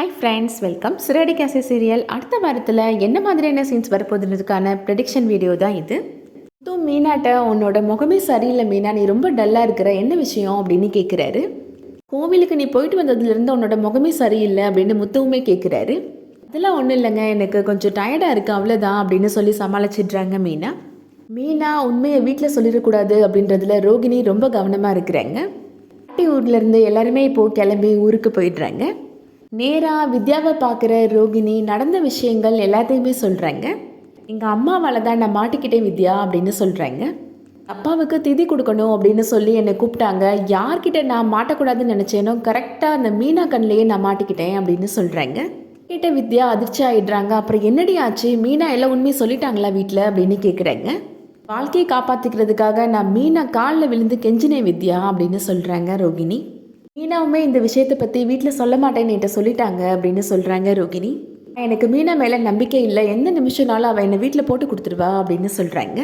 Hi friends, welcome. சிறடி கேசி serial அடுத்த வாரத்தில் என்ன மாதிரியான சீன்ஸ் வரப்போகுதுன்றதுக்கான ப்ரெடிக்ஷன் வீடியோ தான் இது. மீனாட்ட உன்னோட முகமே சரியில்லை மீனா, நீ ரொம்ப டல்லாக இருக்கிற, என்ன விஷயம் அப்படின்னு கேட்குறாரு. கோவிலுக்கு நீ போயிட்டு வந்ததுலேருந்து உன்னோட முகமே சரியில்லை அப்படின்னு முத்துவுமே கேட்குறாரு. அதெல்லாம் ஒன்றும் இல்லைங்க, எனக்கு கொஞ்சம் டயர்டாக இருக்குது அவ்வளோதான் அப்படின்னு சொல்லி சமாளிச்சிடுறாங்க மீனா. மீனா உண்மையை வீட்டில் சொல்லிடக்கூடாது அப்படின்றதுல ரோகிணி ரொம்ப கவனமாக இருக்கிறாங்க. பாட்டி ஊர்லேருந்து எல்லாருமே இப்போது கிளம்பி ஊருக்கு போயிடுறாங்க. நேராக வித்யாவை பார்க்குற ரோகிணி நடந்த விஷயங்கள் எல்லாத்தையுமே சொல்கிறாங்க. எங்கள் அம்மாவால் தான் நான் மாட்டிக்கிட்டேன் வித்யா அப்படின்னு சொல்கிறாங்க. அப்பாவுக்கு திதி கொடுக்கணும் அப்படின்னு சொல்லி என்னை கூப்பிட்டாங்க. யார்கிட்ட நான் மாட்டக்கூடாதுன்னு நினச்சேனோ கரெக்டாக அந்த மீனா கண்ணிலேயே நான் மாட்டிக்கிட்டேன் அப்படின்னு சொல்கிறாங்க. கேட்ட வித்யா அதிர்ச்சி ஆகிடுறாங்க. அப்புறம் என்னடி ஆச்சு, மீனா எல்லாம் உண்மையை சொல்லிட்டாங்களா வீட்டில் அப்படின்னு கேட்குறாங்க. வாழ்க்கையை காப்பாற்றிக்கிறதுக்காக நான் மீனா காலில் விழுந்து கெஞ்சினேன் வித்யா அப்படின்னு சொல்கிறாங்க ரோகிணி. மீனாவுமே இந்த விஷயத்தை பற்றி வீட்டில் சொல்ல மாட்டேன்னு என்கிட்ட சொல்லிட்டாங்க அப்படின்னு சொல்கிறாங்க ரோகிணி. எனக்கு மீனா மேலே நம்பிக்கை இல்லை, எந்த நிமிஷம்னாலும் அவள் என்னை வீட்டில் போட்டு கொடுத்துருவா அப்படின்னு சொல்கிறாங்க.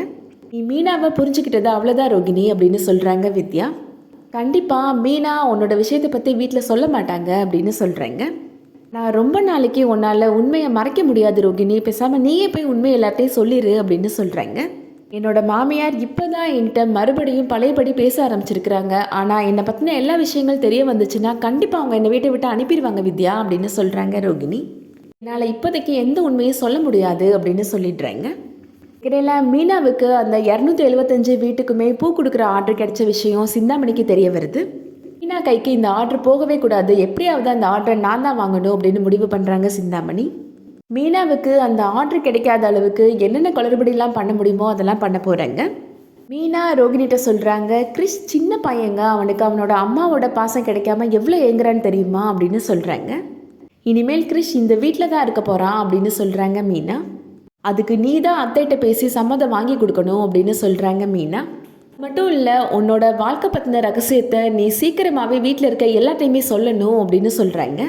நீ மீனாவை புரிஞ்சுக்கிட்டது அவ்வளோதான் ரோகிணி அப்படின்னு சொல்கிறாங்க வித்யா. கண்டிப்பாக மீனா உன்னோட விஷயத்தை பற்றி வீட்டில் சொல்ல மாட்டாங்க அப்படின்னு சொல்கிறாங்க. நான் ரொம்ப நாளைக்கு உன்னால் உண்மையை மறைக்க முடியாது ரோகிணி, பேசாமல் நீயே போய் உண்மையை எல்லாத்தையும் சொல்லிடு அப்படின்னு சொல்கிறாங்க. என்னோட மாமியார் இப்போ தான் என்கிட்ட மறுபடியும் பழையபடி பேச ஆரம்பிச்சிருக்கிறாங்க. ஆனால் என்னை பற்றின எல்லா விஷயங்கள் தெரிய வந்துச்சுன்னா கண்டிப்பாக அவங்க என்னை வீட்டை விட்டு அனுப்பிடுவாங்க வித்யா அப்படின்னு சொல்கிறாங்க ரோகிணி. என்னால் இப்போதைக்கு எந்த உண்மையும் சொல்ல முடியாது அப்படின்னு சொல்லிடுறாங்க. இடையில மீனாவுக்கு அந்த 275 வீட்டுக்குமே பூ கொடுக்குற ஆர்டர் கிடைச்ச விஷயம் சிந்தாமணிக்கு தெரிய வருது. மீனா கைக்கு இந்த ஆர்டர் போகவே கூடாது, எப்படியாவது அந்த ஆர்டரை நான் தான் வாங்கணும் அப்படின்னு முடிவு பண்ணுறாங்க சிந்தாமணி. மீனாவுக்கு அந்த ஆர்டர் கிடைக்காத அளவுக்கு என்னென்ன குளறுபடிலாம் பண்ண முடியுமோ அதெல்லாம் பண்ண போகிறாங்க. மீனா ரோகிணிகிட்ட சொல்கிறாங்க, கிறிஸ் சின்ன பையங்க, அவனுக்கு அவனோட அம்மாவோட பாசம் கிடைக்காம எவ்வளோ ஏங்குறான்னு தெரியுமா அப்படின்னு சொல்கிறாங்க. இனிமேல் கிறிஸ் இந்த வீட்டில் தான் இருக்க போகிறான் அப்படின்னு சொல்கிறாங்க மீனா. அதுக்கு நீ தான் அத்தைகிட்ட பேசி சம்மதம் வாங்கி கொடுக்கணும் அப்படின்னு சொல்கிறாங்க மீனா. மட்டும் இல்லை, உன்னோட வாழ்க்கை பற்றின ரகசியத்தை நீ சீக்கிரமாகவே வீட்டில் இருக்க எல்லாத்தையுமே சொல்லணும் அப்படின்னு சொல்கிறாங்க.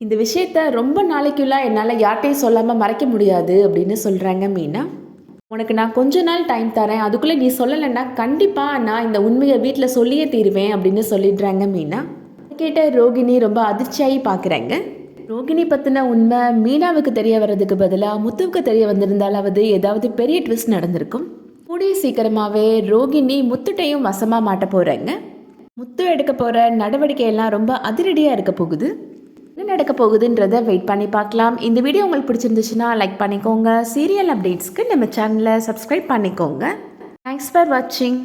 இந்த விஷயத்த ரொம்ப நாளைக்குள்ள என்னால் யார்ட்டையும் சொல்லாமல் மறைக்க முடியாது அப்படின்னு சொல்கிறாங்க மீனா. உனக்கு நான் கொஞ்ச நாள் டைம் தரேன், அதுக்குள்ளே நீ சொல்லலைன்னா கண்டிப்பாக நான் இந்த உண்மையை வீட்டில் சொல்லியே தீருவேன் அப்படின்னு சொல்லிடுறாங்க மீனா. கேட்ட ரோகிணி ரொம்ப அதிர்ச்சியாகி பார்க்குறாங்க. ரோகிணி பற்றின உண்மை மீனாவுக்கு தெரிய வர்றதுக்கு பதிலாக முத்துவுக்கு தெரிய வந்திருந்தாலாவது ஏதாவது பெரிய ட்விஸ்ட் நடந்திருக்கும். கூடிய சீக்கிரமாகவே ரோகிணி முத்துட்டையும் வசமாக மாட்ட போகிறாங்க. முத்து எடுக்க போகிற நடவடிக்கையெல்லாம் ரொம்ப அதிரடியாக இருக்க போகுது. என்ன நடக்க போகுதுன்றதை வெயிட் பண்ணி பார்க்கலாம். இந்த வீடியோ உங்களுக்கு பிடிச்சிருந்துச்சுன்னா லைக் பண்ணிக்கோங்க. சீரியல் அப்டேட்ஸ்க்கு நம்ம சேனலை சப்ஸ்கிரைப் பண்ணிக்கோங்க. தேங்க்ஸ் ஃபார் வாட்சிங்.